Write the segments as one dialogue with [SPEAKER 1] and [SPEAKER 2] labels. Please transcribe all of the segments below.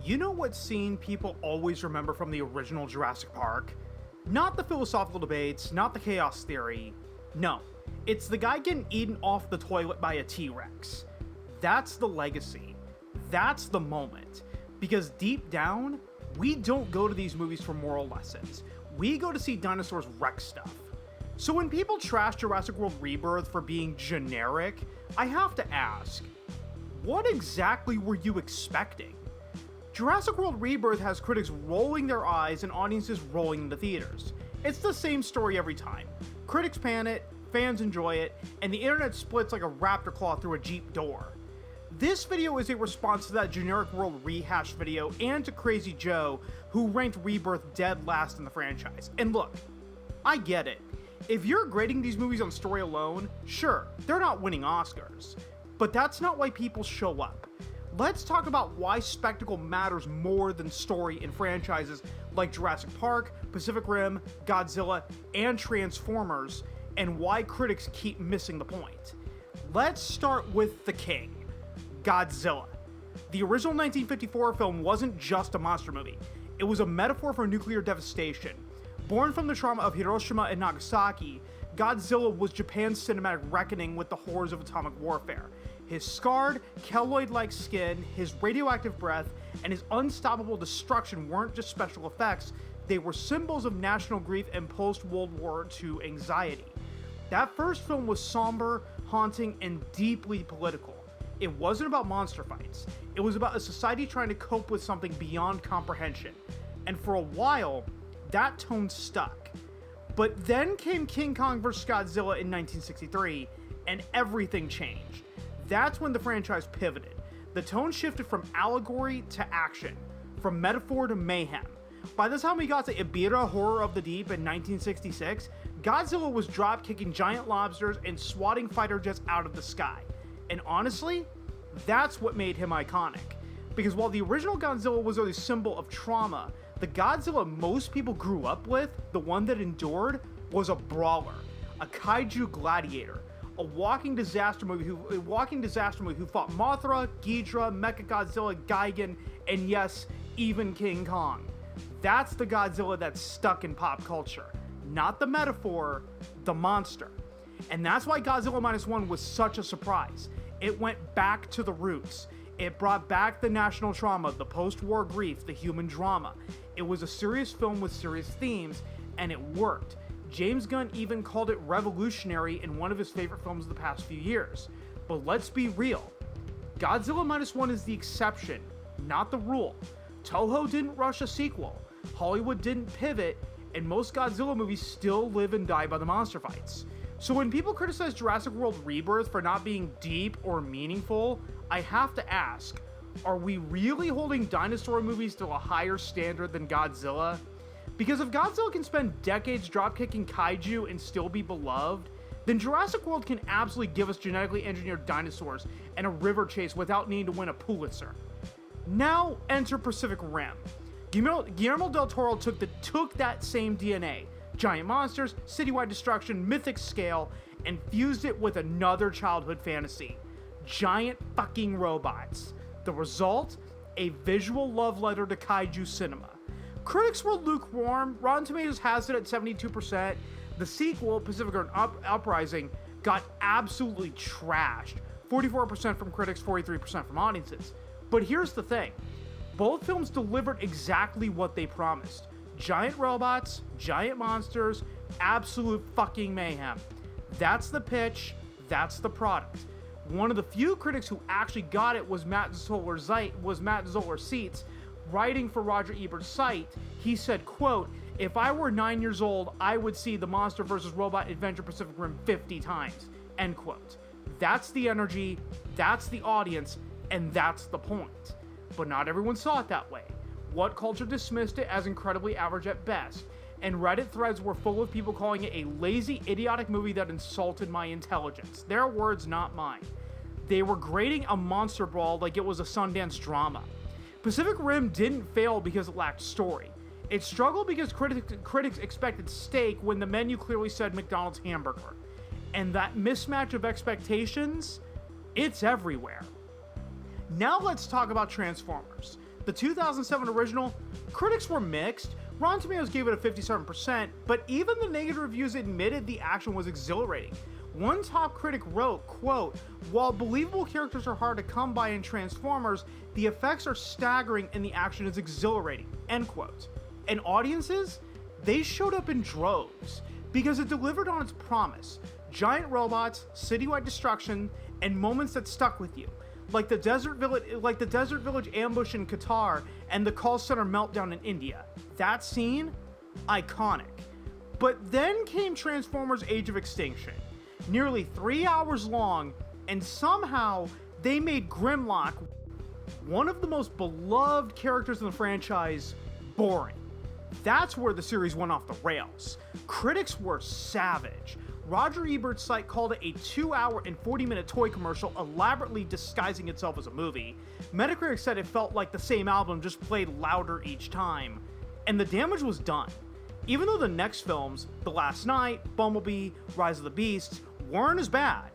[SPEAKER 1] You know what scene people always remember from the original Jurassic Park? Not the philosophical debates, not the chaos theory. No, it's the guy getting eaten off the toilet by a T-Rex. That's the legacy. That's the moment. Because deep down, we don't go to these movies for moral lessons. We go to see dinosaurs wreck stuff. So when people trash Jurassic World Rebirth for being generic, I have to ask, what exactly were you expecting? Jurassic World Rebirth has critics rolling their eyes and audiences rolling into theaters. It's the same story every time. Critics pan it, fans enjoy it, and the internet splits like a raptor claw through a Jeep door. This video is a response to that generic world rehash video and to Crazy Joe, who ranked Rebirth dead last in the franchise. And look, I get it. If you're grading these movies on story alone, sure, they're not winning Oscars. But that's not why people show up. Let's talk about why spectacle matters more than story in franchises like Jurassic Park, Pacific Rim, Godzilla, and Transformers, and why critics keep missing the point. Let's start with the king, Godzilla. The original 1954 film wasn't just a monster movie. It was a metaphor for nuclear devastation. Born from the trauma of Hiroshima and Nagasaki, Godzilla was Japan's cinematic reckoning with the horrors of atomic warfare. His scarred, keloid-like skin, his radioactive breath, and his unstoppable destruction weren't just special effects, they were symbols of national grief and post-World War II anxiety. That first film was somber, haunting, and deeply political. It wasn't about monster fights. It was about a society trying to cope with something beyond comprehension. And for a while, that tone stuck. But then came King Kong vs. Godzilla in 1963, and everything changed. That's when the franchise pivoted. The tone shifted from allegory to action, from metaphor to mayhem. By the time we got to Ibira Horror of the Deep in 1966, Godzilla was drop-kicking giant lobsters and swatting fighter jets out of the sky. And honestly, that's what made him iconic. Because while the original Godzilla was a symbol of trauma, the Godzilla most people grew up with, the one that endured, was a brawler, a kaiju gladiator, a walking disaster movie who fought Mothra, Ghidorah, Mechagodzilla, Gigan, and yes, even King Kong. That's the Godzilla that's stuck in pop culture. Not the metaphor, the monster. And that's why Godzilla Minus One was such a surprise. It went back to the roots. It brought back the national trauma, the post-war grief, the human drama. It was a serious film with serious themes, and it worked. James Gunn even called it revolutionary in one of his favorite films of the past few years. But let's be real. Godzilla Minus One is the exception, not the rule. Toho didn't rush a sequel. Hollywood didn't pivot, and most Godzilla movies still live and die by the monster fights. So when people criticize Jurassic World Rebirth for not being deep or meaningful, I have to ask, are we really holding dinosaur movies to a higher standard than Godzilla? Because if Godzilla can spend decades dropkicking kaiju and still be beloved, then Jurassic World can absolutely give us genetically engineered dinosaurs and a river chase without needing to win a Pulitzer. Now enter Pacific Rim. Guillermo del Toro took that same DNA, giant monsters, citywide destruction, mythic scale, and fused it with another childhood fantasy. Giant fucking robots. The result? A visual love letter to kaiju cinema. Critics were lukewarm. Rotten Tomatoes has it at 72%. The sequel, Pacific Rim Uprising, got absolutely trashed. 44% from critics, 43% from audiences. But here's the thing. Both films delivered exactly what they promised. Giant robots, giant monsters, absolute fucking mayhem. That's the pitch, that's the product. One of the few critics who actually got it was Matt Zoller Seats, writing for Roger Ebert's site. He said, quote, "If I were 9 years old, I would see the Monster vs. Robot Adventure Pacific Rim 50 times, end quote. That's the energy, that's the audience, and that's the point. But not everyone saw it that way. What culture dismissed it as incredibly average at best, and Reddit threads were full of people calling it a lazy, idiotic movie that insulted my intelligence. Their words, not mine. They were grading a monster brawl like it was a Sundance drama. Pacific Rim didn't fail because it lacked story. It struggled because critics expected steak when the menu clearly said McDonald's hamburger. And that mismatch of expectations, it's everywhere. Now let's talk about Transformers. The 2007 original, critics were mixed. Rotten Tomatoes gave it a 57%, but even the negative reviews admitted the action was exhilarating. One top critic wrote, quote, "While believable characters are hard to come by in Transformers, the effects are staggering and the action is exhilarating," end quote. And audiences, they showed up in droves because it delivered on its promise. Giant robots, citywide destruction, and moments that stuck with you. Like the desert village ambush in Qatar and the call center meltdown in India. That scene, iconic. But then came Transformers Age of Extinction. Nearly 3 hours long, and somehow they made Grimlock, one of the most beloved characters in the franchise, boring. That's where the series went off the rails. Critics were savage. Roger Ebert's site called it a 2-hour and 40-minute toy commercial elaborately disguising itself as a movie. Metacritic said it felt like the same album just played louder each time. And the damage was done. Even though the next films, The Last Knight, Bumblebee, Rise of the Beasts, weren't as bad,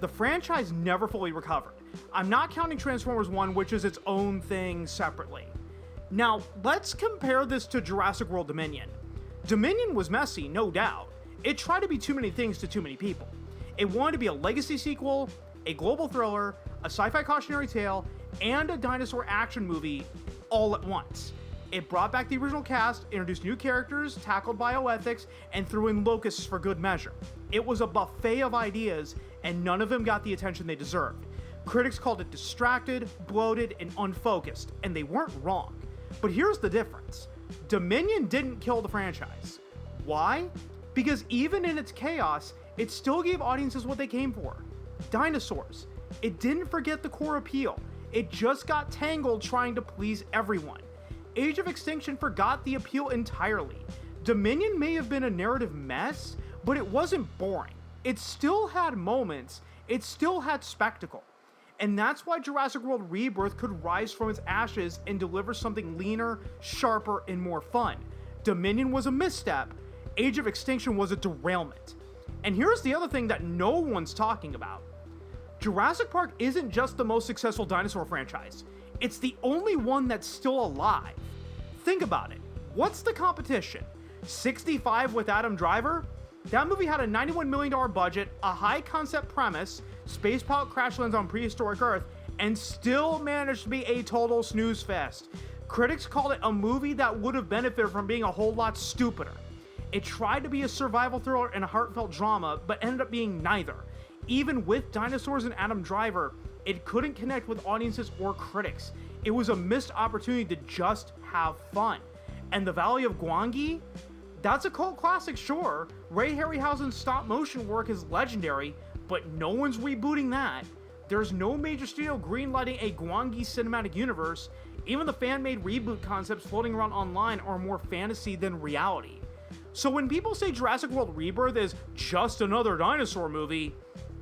[SPEAKER 1] the franchise never fully recovered. I'm not counting Transformers 1, which is its own thing separately. Now, let's compare this to Jurassic World Dominion. Dominion was messy, no doubt. It tried to be too many things to too many people. It wanted to be a legacy sequel, a global thriller, a sci-fi cautionary tale, and a dinosaur action movie all at once. It brought back the original cast, introduced new characters, tackled bioethics, and threw in locusts for good measure. It was a buffet of ideas, and none of them got the attention they deserved. Critics called it distracted, bloated, and unfocused, and they weren't wrong. But here's the difference. Dominion didn't kill the franchise. Why? Because even in its chaos, it still gave audiences what they came for. Dinosaurs. It didn't forget the core appeal. It just got tangled trying to please everyone. Age of Extinction forgot the appeal entirely. Dominion may have been a narrative mess, but it wasn't boring. It still had moments. It still had spectacle. And that's why Jurassic World Rebirth could rise from its ashes and deliver something leaner, sharper, and more fun. Dominion was a misstep. Age of Extinction was a derailment. And here's the other thing that no one's talking about. Jurassic Park isn't just the most successful dinosaur franchise. It's the only one that's still alive. Think about it. What's the competition? 65 with Adam Driver? That movie had a $91 million budget, a high concept premise, space pilot crash lands on prehistoric Earth, and still managed to be a total snooze fest. Critics called it a movie that would have benefited from being a whole lot stupider. It tried to be a survival thriller and a heartfelt drama, but ended up being neither. Even with dinosaurs and Adam Driver, it couldn't connect with audiences or critics. It was a missed opportunity to just have fun. And The Valley of Gwangi? That's a cult classic, sure. Ray Harryhausen's stop motion work is legendary, but no one's rebooting that. There's no major studio greenlighting a Gwangi cinematic universe. Even the fan-made reboot concepts floating around online are more fantasy than reality. So when people say Jurassic World Rebirth is just another dinosaur movie,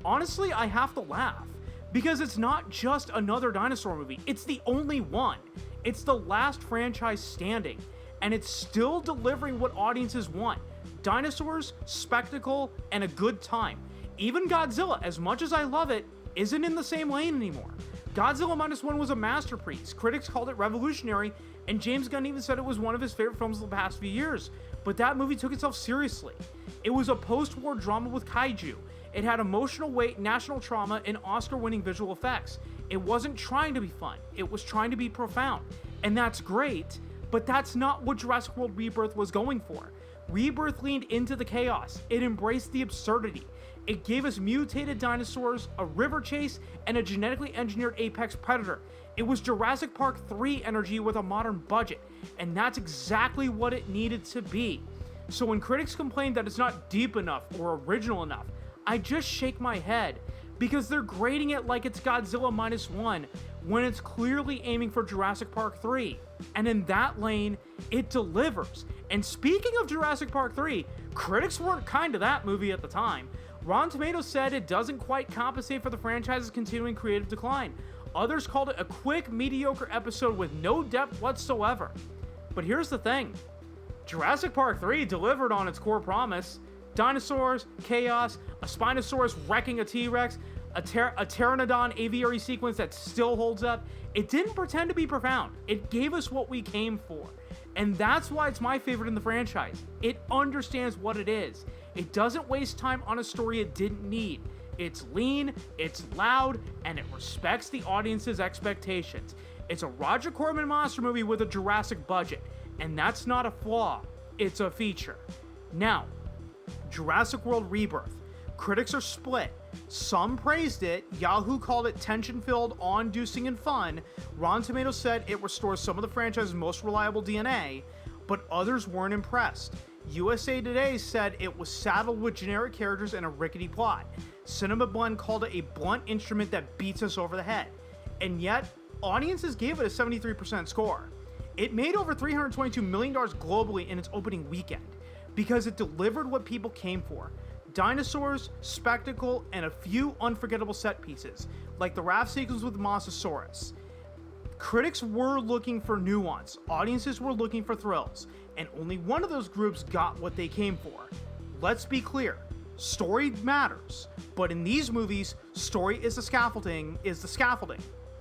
[SPEAKER 1] honestly, I have to laugh. Because it's not just another dinosaur movie, it's the only one. It's the last franchise standing, and it's still delivering what audiences want. Dinosaurs, spectacle, and a good time. Even Godzilla, as much as I love it, isn't in the same lane anymore. Godzilla Minus One was a masterpiece. Critics called it revolutionary, and James Gunn even said it was one of his favorite films of the past few years. But that movie took itself seriously. It was a post-war drama with Kaiju. It had emotional weight, national trauma, and Oscar-winning visual effects. It wasn't trying to be fun. It was trying to be profound. And that's great, but that's not what Jurassic World Rebirth was going for. Rebirth leaned into the chaos. It embraced the absurdity. It gave us mutated dinosaurs, a river chase, and a genetically engineered apex predator. It was Jurassic Park III energy with a modern budget, and that's exactly what it needed to be. So when critics complain that it's not deep enough or original enough, I just shake my head, because they're grading it like it's Godzilla Minus One, when it's clearly aiming for Jurassic Park 3. And in that lane, it delivers. And speaking of Jurassic Park 3, critics weren't kind to that movie at the time. Rotten Tomatoes said it doesn't quite compensate for the franchise's continuing creative decline. Others called it a quick, mediocre episode with no depth whatsoever. But here's the thing. Jurassic Park 3 delivered on its core promise. Dinosaurs, chaos, a Spinosaurus wrecking a T-Rex, a pteranodon aviary sequence that still holds up. It didn't pretend to be profound. It gave us what we came for. And that's why it's my favorite in the franchise. It understands what it is. It doesn't waste time on a story it didn't need. It's lean, it's loud, and it respects the audience's expectations. It's a Roger Corman monster movie with a Jurassic budget, and that's not a flaw, it's a feature. Now, Jurassic World Rebirth. Critics are split. Some praised it, Yahoo called it tension-filled, awe-inducing, and fun, Rotten Tomatoes said it restores some of the franchise's most reliable DNA, but others weren't impressed. USA Today said it was saddled with generic characters and a rickety plot. Cinema Blend called it a blunt instrument that beats us over the head. And yet, audiences gave it a 73% score. It made over $322 million globally in its opening weekend, because it delivered what people came for. Dinosaurs, spectacle, and a few unforgettable set pieces, like the raft sequence with the Mosasaurus. Critics were looking for nuance, audiences were looking for thrills, and only one of those groups got what they came for. Let's be clear, story matters, but in these movies, story is the scaffolding,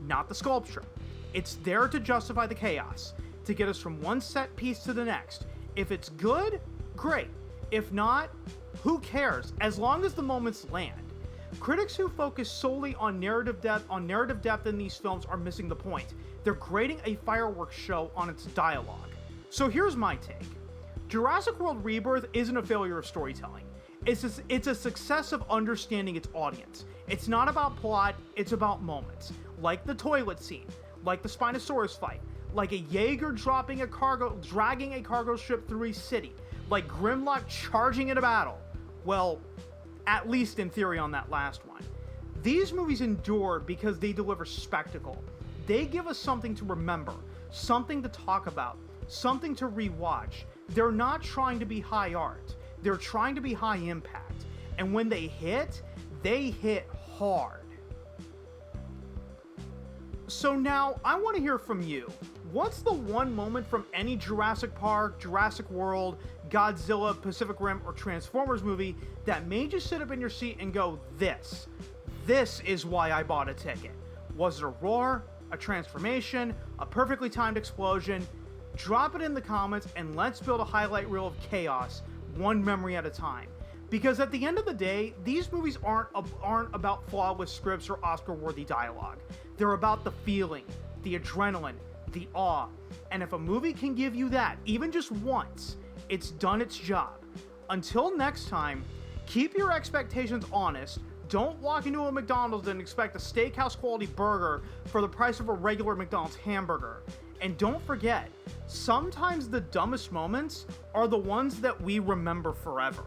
[SPEAKER 1] not the sculpture. It's there to justify the chaos, to get us from one set piece to the next. If it's good, great. If not, who cares, as long as the moments land. Critics who focus solely on narrative depth in these films are missing the point. They're grading a fireworks show on its dialogue. So here's my take. Jurassic World Rebirth isn't a failure of storytelling. It's a success of understanding its audience. It's not about plot, it's about moments. Like the toilet scene, like the Spinosaurus fight, like a Jaeger dragging a cargo ship through a city, like Grimlock charging in a battle. Well, at least in theory on that last one. These movies endure because they deliver spectacle. They give us something to remember, something to talk about, something to rewatch. They're not trying to be high art. They're trying to be high impact. And when they hit hard. So now, I want to hear from you. What's the one moment from any Jurassic Park, Jurassic World, Godzilla, Pacific Rim, or Transformers movie that made you sit up in your seat and go, this is why I bought a ticket? Was it a roar, a transformation, a perfectly timed explosion? Drop it in the comments and let's build a highlight reel of chaos, one memory at a time. Because at the end of the day, these movies aren't about flawless scripts or Oscar-worthy dialogue. They're about the feeling, the adrenaline, the awe. And if a movie can give you that, even just once, it's done its job. Until next time, keep your expectations honest. Don't walk into a McDonald's and expect a steakhouse quality burger for the price of a regular McDonald's hamburger. And don't forget, sometimes the dumbest moments are the ones that we remember forever.